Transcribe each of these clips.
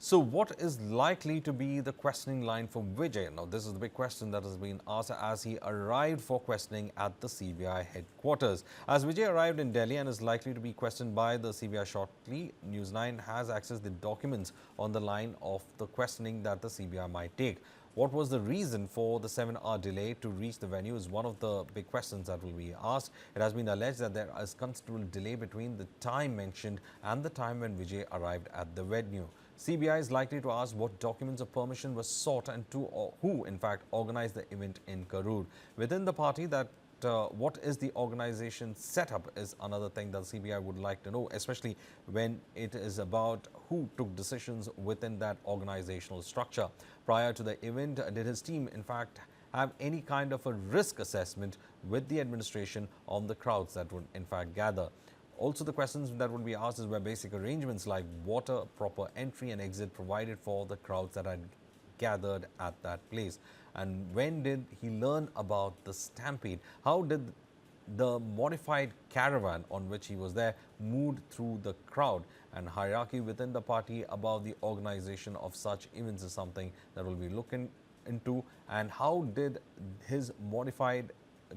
So what is likely to be the questioning line for Vijay? Now, this is the big question that has been asked as he arrived for questioning at the CBI headquarters. As Vijay arrived in Delhi and is likely to be questioned by the CBI shortly, News 9 has accessed the documents on the line of the questioning that the CBI might take. What was the reason for the 7-hour delay to reach the venue is one of the big questions that will be asked. It has been alleged that there is considerable delay between the time mentioned and the time when Vijay arrived at the venue. CBI is likely to ask what documents of permission were sought and to who, in fact, organized the event in Karur. Within the party, what is the organization setup is another thing that CBI would like to know, especially when it is about who took decisions within that organizational structure. Prior to the event, did his team, in fact, have any kind of a risk assessment with the administration on the crowds that would, in fact, gather? Also, the questions that would be asked is were basic arrangements like water, proper entry and exit provided for the crowds that had gathered at that place. And when did he learn about the stampede? How did the modified caravan on which he was there moved through the crowd? And hierarchy within the party about the organization of such events is something that will be looking into. And how did his modified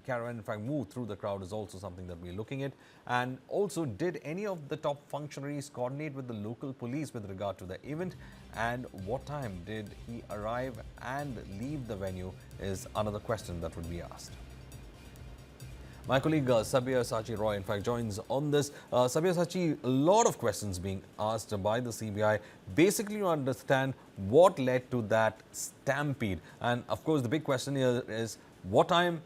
caravan in fact move through the crowd is also something that we're looking at. And also, did any of the top functionaries coordinate with the local police with regard to the event? And what time did he arrive and leave the venue is another question that would be asked. My colleague Sabir Sachi Roy, in fact, joins on this. Sabir Sachi, a lot of questions being asked by the CBI, basically to understand what led to that stampede. And of course, the big question here is what time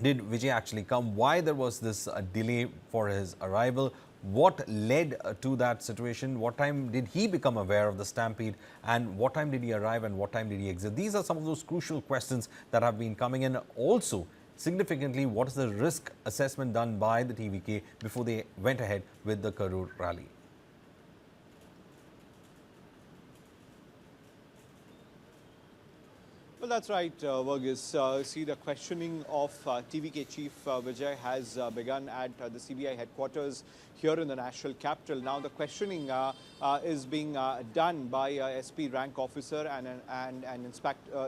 did Vijay actually come? Why there was this delay for his arrival? What led to that situation? What time did he become aware of the stampede? And what time did he arrive and what time did he exit? These are some of those crucial questions that have been coming in. Also, significantly, what is the risk assessment done by the TVK before they went ahead with the Karur rally? Well, that's right, Verghese. See, the questioning of TVK Chief Vijay has begun at the CBI headquarters here in the national capital. Now, the questioning is being done by SP rank officer and an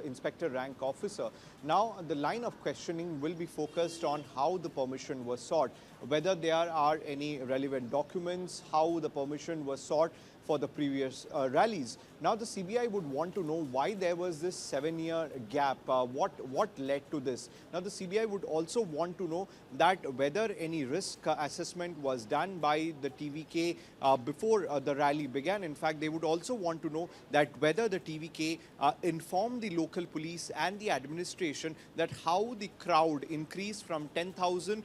inspector rank officer. Now, the line of questioning will be focused on how the permission was sought, whether there are any relevant documents, how the permission was sought for the previous rallies. Now, the CBI would want to know why there was this 7-year gap, what led to this. Now, the CBI would also want to know that whether any risk assessment was done by the TVK before the rally began. In fact, they would also want to know that whether the TVK informed the local police and the administration that how the crowd increased from 10,000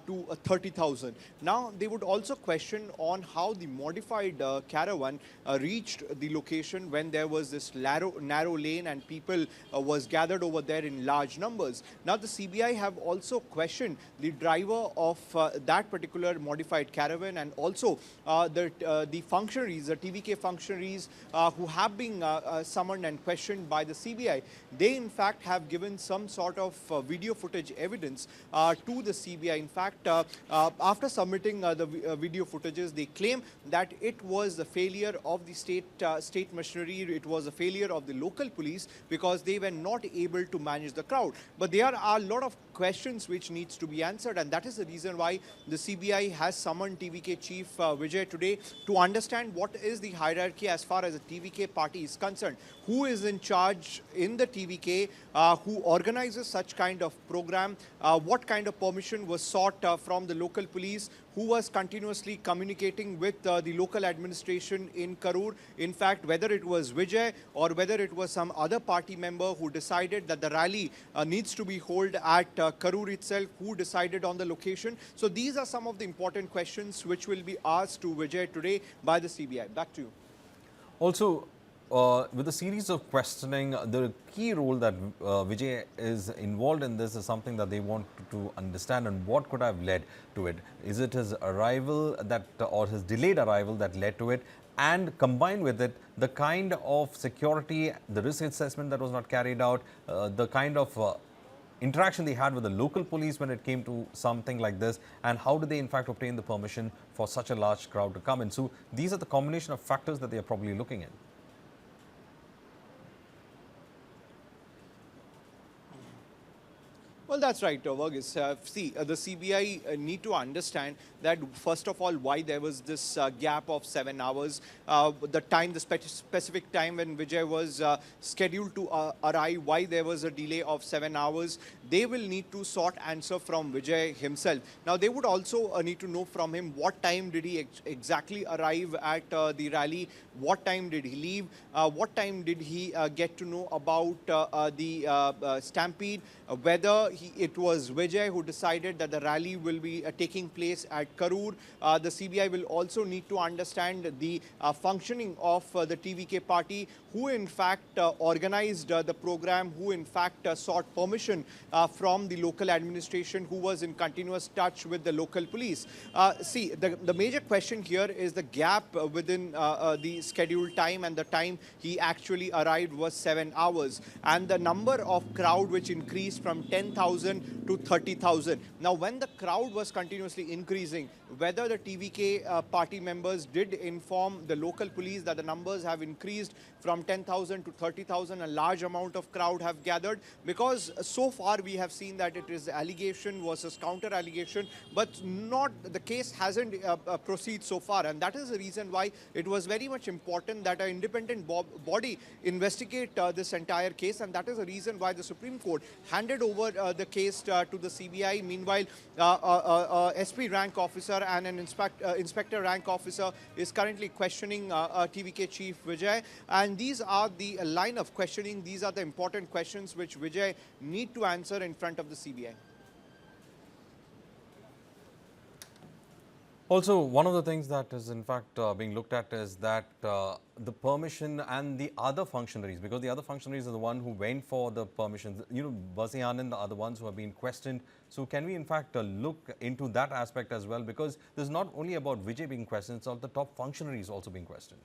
to 30,000. Now, they would also question on how the modified caravan reached the location when there was this narrow lane and people was gathered over there in large numbers. Now, the CBI have also questioned the driver of that particular modified caravan and also the functionaries, the TVK functionaries who have been summoned and questioned by the CBI. They, in fact, have given some sort of video footage evidence to the CBI. In fact, after submitting the video footages, they claim that it was the failure of the state machinery, it was a failure of the local police because they were not able to manage the crowd. But there are a lot of questions which needs to be answered, and that is the reason why the CBI has summoned TVK Chief Vijay today to understand what is the hierarchy as far as the TVK party is concerned. Who is in charge in the TVK, who organizes such kind of program, what kind of permission was sought from the local police, who was continuously communicating with the local administration in Karur. In fact, whether it was Vijay or whether it was some other party member who decided that the rally needs to be held at Karur itself, who decided on the location. So these are some of the important questions which will be asked to Vijay today by the CBI. Back to you. Also, with a series of questioning, the key role that Vijay is involved in this is something that they want to understand, and what could have led to it. Is it his arrival that, or his delayed arrival that led to it? And combined with it, the kind of security, the risk assessment that was not carried out, the kind of interaction they had with the local police when it came to something like this, and how did they in fact obtain the permission for such a large crowd to come in. So these are the combination of factors that they are probably looking at. Well, that's right, Varghese. See, the CBI need to understand that, first of all, why there was this gap of 7 hours. The specific time when Vijay was scheduled to arrive, why there was a delay of 7 hours. They will need to sort answer from Vijay himself. Now, they would also need to know from him what time did he exactly arrive at the rally, what time did he leave, what time did he get to know about the stampede, whether it was Vijay who decided that the rally will be taking place at Karur. The CBI will also need to understand the functioning of the TVK party, who in fact organized the program, who in fact sought permission from the local administration, who was in continuous touch with the local police. See, the major question here is the gap within the scheduled time, and the time he actually arrived was 7 hours. And the number of crowd which increased from 10,000 to 30,000. Now, when the crowd was continuously increasing, whether the TVK party members did inform the local police that the numbers have increased from 10,000 to 30,000, a large amount of crowd have gathered, because so far we have seen that it is allegation versus counter allegation, but not the case hasn't proceeded so far, and that is the reason why it was very much important that an independent body investigate this entire case, and that is the reason why the Supreme Court handed over the case to the CBI. Meanwhile, SP rank officer and an inspector rank officer is currently questioning TVK chief Vijay, and these are the line of questioning. These are the important questions which Vijay need to answer in front of the CBI. Also, one of the things that is in fact being looked at is that the permission and the other functionaries, because the other functionaries are the one who went for the permissions. You know, Basi Anand are the ones who have been questioned. So can we in fact look into that aspect as well? Because this is not only about Vijay being questioned, it's all the top functionaries also being questioned.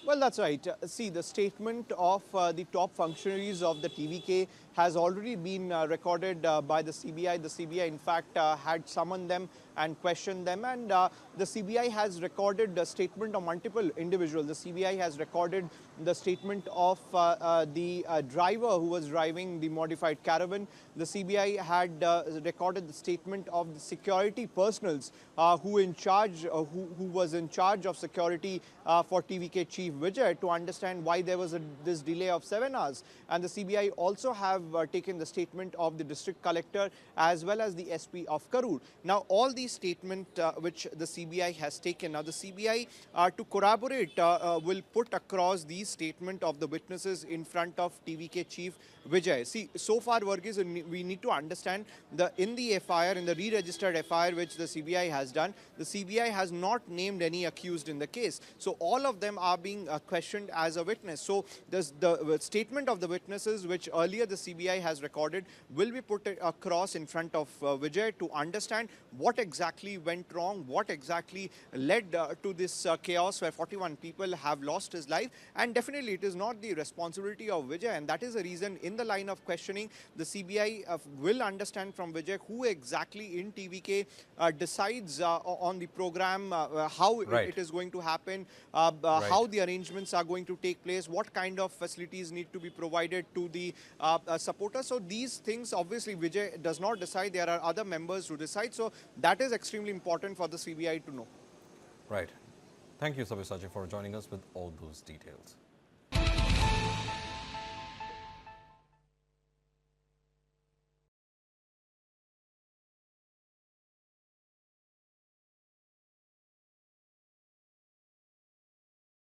Well, that's right. See, the statement of the top functionaries of the TVK has already been recorded by the CBI. The CBI, in fact, had summoned them and questioned them. And the CBI has recorded the statement of multiple individuals. The CBI has recorded the statement of the driver who was driving the modified caravan. The CBI had recorded the statement of the security personals who was in charge of security for TVK chief Vijay, to understand why there was this delay of 7 hours. And the CBI also have taken the statement of the district collector as well as the SP of Karur. Now, all these statements which the CBI has taken, now the CBI to corroborate will put across these statement of the witnesses in front of TVK chief Vijay. See, so far, Varghese, we need to understand in the FIR, in the re-registered FIR which the CBI has done, the CBI has not named any accused in the case. So all of them are being questioned as a witness. So the statement of the witnesses which earlier the CBI has recorded will be put across in front of Vijay to understand what exactly went wrong, what exactly led to this chaos where 41 people have lost his life. And definitely it is not the responsibility of Vijay, and that is the reason in the line of questioning the CBI will understand from Vijay who exactly in TVK decides on the program, how it is going to happen, how the arrangements are going to take place, what kind of facilities need to be provided to the supporters. So these things, obviously, Vijay does not decide. There are other members who decide. So that is extremely important for the CBI to know. Right. Thank you, Sabyasachi, for joining us with all those details.